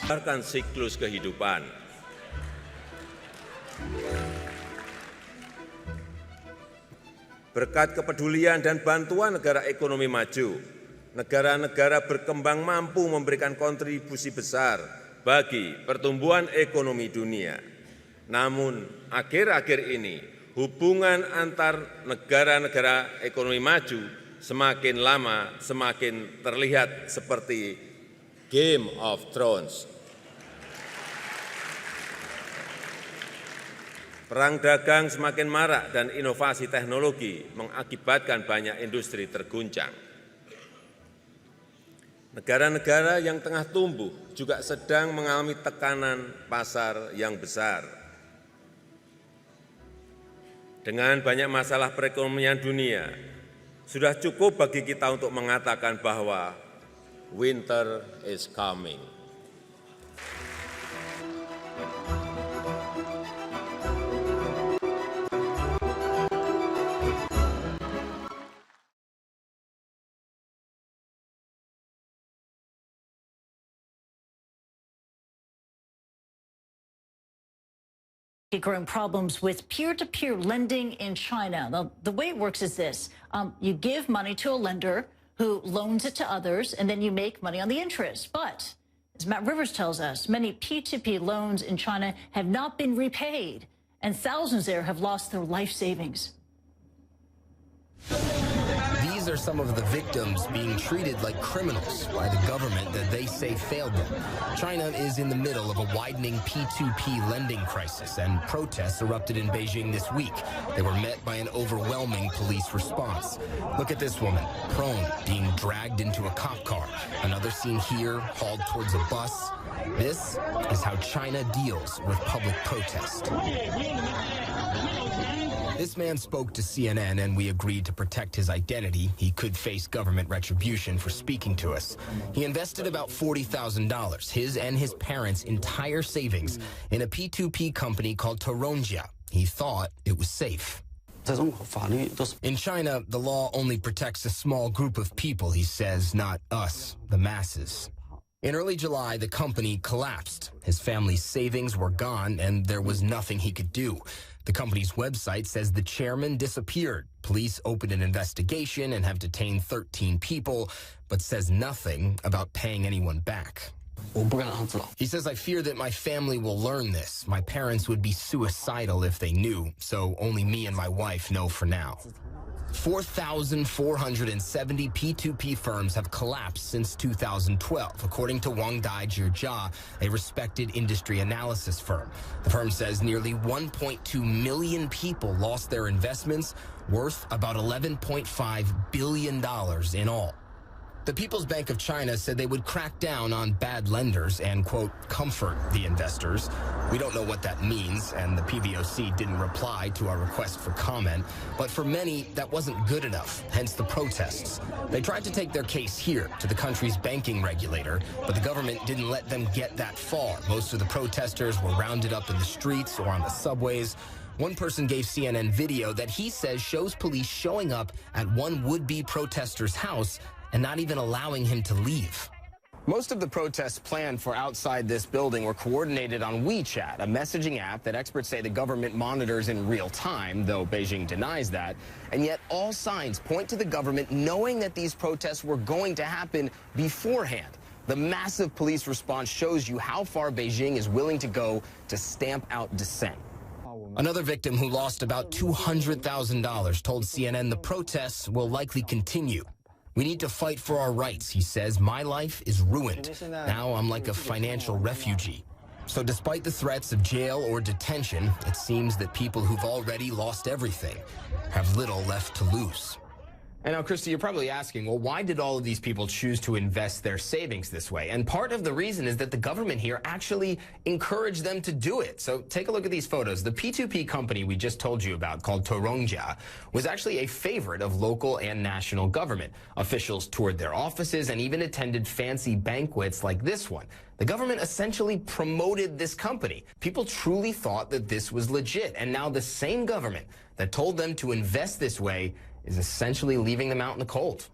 Berdasarkan siklus kehidupan. Berkat kepedulian dan bantuan negara ekonomi maju, negara-negara berkembang mampu memberikan kontribusi besar bagi pertumbuhan ekonomi dunia. Namun, akhir-akhir ini, hubungan antar negara-negara ekonomi maju semakin lama semakin terlihat seperti Game of Thrones. Perang dagang semakin marak dan inovasi teknologi mengakibatkan banyak industri terguncang. Negara-negara yang tengah tumbuh juga sedang mengalami tekanan pasar yang besar. Dengan banyak masalah perekonomian dunia, sudah cukup bagi kita untuk mengatakan bahwa winter is coming. Growing problems with peer-to-peer lending in China. The way it works is this. You give money to a lender who loans it to others, and then you make money on the interest. But, as Matt Rivers tells us, many P2P loans in China have not been repaid, and thousands there have lost their life savings. These are some of the victims being treated like criminals by the government that they say failed them. China is in the middle of a widening P2P lending crisis, and protests erupted in Beijing this week. They were met by an overwhelming police response. Look at this woman, prone, being dragged into a cop car. Another scene here, hauled towards a bus. This is how China deals with public protest. This man spoke to CNN, and we agreed to protect his identity. He could face government retribution for speaking to us. He invested about $40,000, his and his parents' entire savings, in a P2P company called Toronja. He thought it was safe. In China, the law only protects a small group of people, he says, not us, the masses. In early July, the company collapsed. His family's savings were gone, and there was nothing he could do. The company's website says the chairman disappeared. Police opened an investigation and have detained 13 people, but says nothing about paying anyone back. He says, I fear that my family will learn this. My parents would be suicidal if they knew, so only me and my wife know for now. 4,470 P2P firms have collapsed since 2012, according to Wangdai Jirjia, a respected industry analysis firm. The firm says nearly 1.2 million people lost their investments, worth about $11.5 billion in all. The People's Bank of China said they would crack down on bad lenders and, quote, comfort the investors. We don't know what that means, and the PBOC didn't reply to our request for comment. But for many, that wasn't good enough, hence the protests. They tried to take their case here to the country's banking regulator, but the government didn't let them get that far. Most of the protesters were rounded up in the streets or on the subways. One person gave CNN video that he says shows police showing up at one would-be protester's house and not even allowing him to leave. Most of the protests planned for outside this building were coordinated on WeChat, a messaging app that experts say the government monitors in real time, though Beijing denies that. And yet all signs point to the government knowing that these protests were going to happen beforehand. The massive police response shows you how far Beijing is willing to go to stamp out dissent. Another victim who lost about $200,000 told CNN the protests will likely continue. We need to fight for our rights, he says. My life is ruined. Now I'm like a financial refugee. So despite the threats of jail or detention, it seems that people who've already lost everything have little left to lose. And now, Christy, you're probably asking, well, why did all of these people choose to invest their savings this way? And part of the reason is that the government here actually encouraged them to do it. So take a look at these photos. The P2P company we just told you about, called Toronja, was actually a favorite of local and national government. Officials toured their offices and even attended fancy banquets like this one. The government essentially promoted this company. People truly thought that this was legit. And now the same government that told them to invest this way is essentially leaving them out in the cold.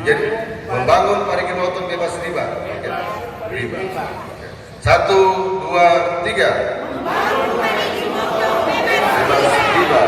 Jadi membangun parikinoto bebas riba. Riba. 1, 2, 3. Membangun parikinoto bebas riba.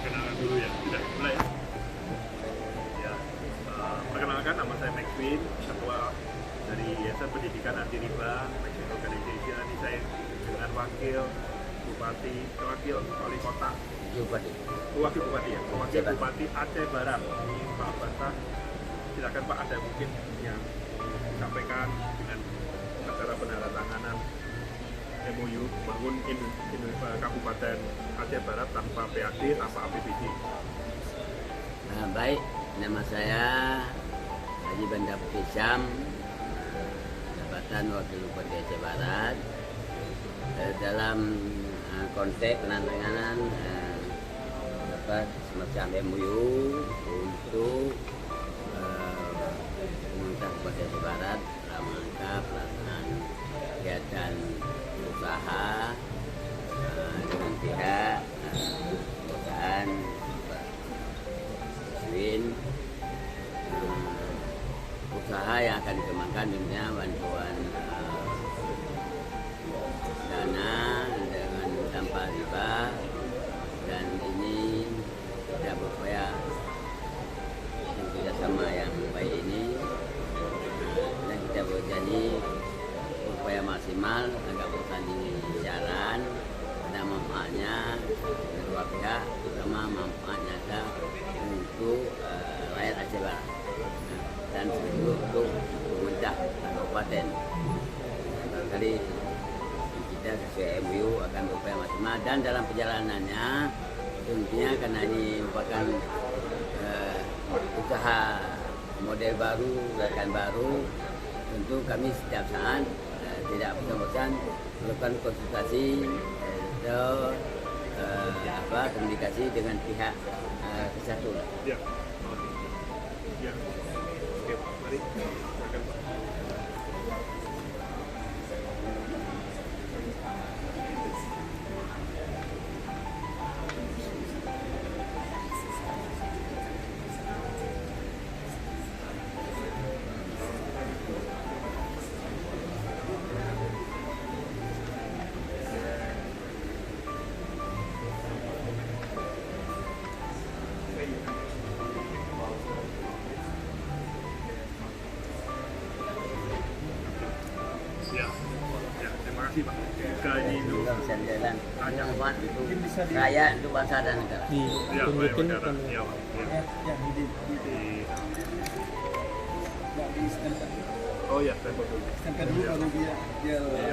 Perkenalan dulu ya, sudah mulai ya. Perkenalkan, nama saya Maxwin, Ketua dari Yayasan Pendidikan Anti Riba Organization. Ini saya dengan wakil Bupati, wakil Wali Kota, Wakil Bupati ya, Wakil Bupati Aceh Barat, Pak Bantah. Silakan Pak, ada mungkin yang disampaikan dengan acara penandatanganan MOU bangun Kabupaten Aceh Barat tanpa PAD, tanpa APBD. Baik, nama saya Haji Bandar Pisam, jabatan Wakil Bupati Aceh Barat. Dalam konteks penandatanganan semacam MOU untuk pemerintah Bupati Aceh Barat dalam rangka pelaksanaan kegiatan usaha dengan pihak perusahaan usaha yang akan dikembangkan dunia bantuan dana dengan tanpa riba, dan ini kita berupaya yang kerjasama yang baik ini, dan kita berjanji berupaya maksimal agar perusahaan ini jalan pada manfaatnya kedua pihak, terutama manfaat nyata untuk rakyat Aceh Barat dan untuk pemerintah kabupaten. Barangkali kita sesuai MOU akan berupaya maksimal, dan dalam perjalanannya tentunya karena ini merupakan usaha model baru, gerakan baru, tentu kami setiap saat tidak bosan-bosan melakukan konsultasi atau komunikasi dengan pihak kesatuan. Ya. Ya. Oke, mari silakan Pak. Terima kasih Pak. Ini dulu Bisa jalan manfaat untuk rakyat, untuk bangsa dan negara. ya, negara. Ya, Pak. Ya. Oh ya, saya betul. Stempel dulu baru dia lebih. Ya.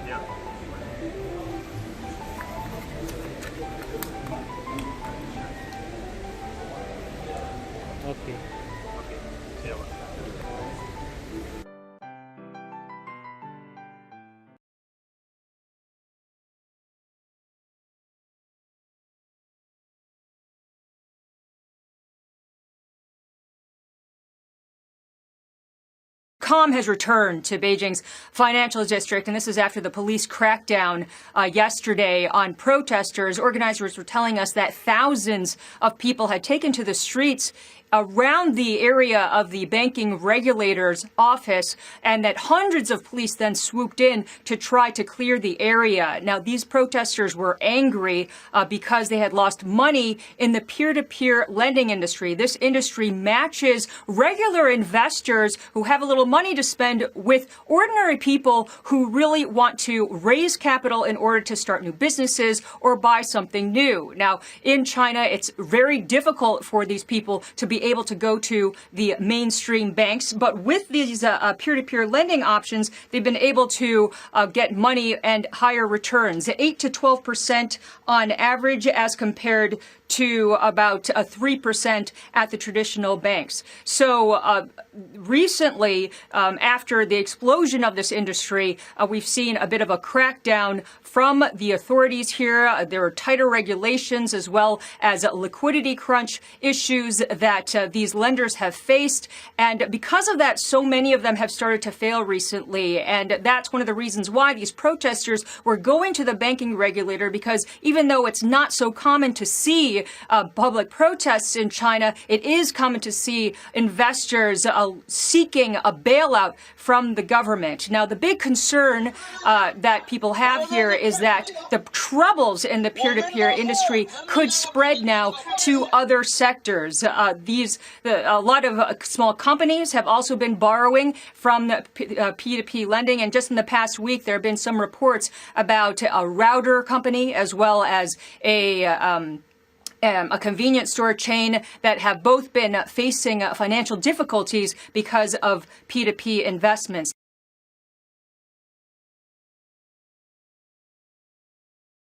Ya. Oke. Oke. Siap, Pak. calm has returned to Beijing's financial district, and this is after the police crackdown yesterday on protesters. Organizers were telling us that thousands of people had taken to the streets around the area of the banking regulator's office, and that hundreds of police then swooped in to try to clear the area. Now, these protesters were angry because they had lost money in the peer-to-peer lending industry. This industry matches regular investors who have a little money to spend with ordinary people who really want to raise capital in order to start new businesses or buy something new. Now, in China, it's very difficult for these people to be able to go to the mainstream banks. But with these peer-to-peer lending options, they've been able to get money and higher returns, 8 to 12% on average, as compared to about 3% at the traditional banks. So recently, after the explosion of this industry, we've seen a bit of a crackdown from the authorities here. There are tighter regulations as well as liquidity crunch issues that these lenders have faced. And because of that, so many of them have started to fail recently. And that's one of the reasons why these protesters were going to the banking regulator, because even though it's not so common to see public protests in China, it is common to see investors seeking a bailout from the government. Now, the big concern that people have here is that the troubles in the peer-to-peer industry could spread now to other sectors. A lot of small companies have also been borrowing from the P2P lending, and just in the past week, there have been some reports about a router company as well as a convenience store chain that have both been facing financial difficulties because of P2P investments.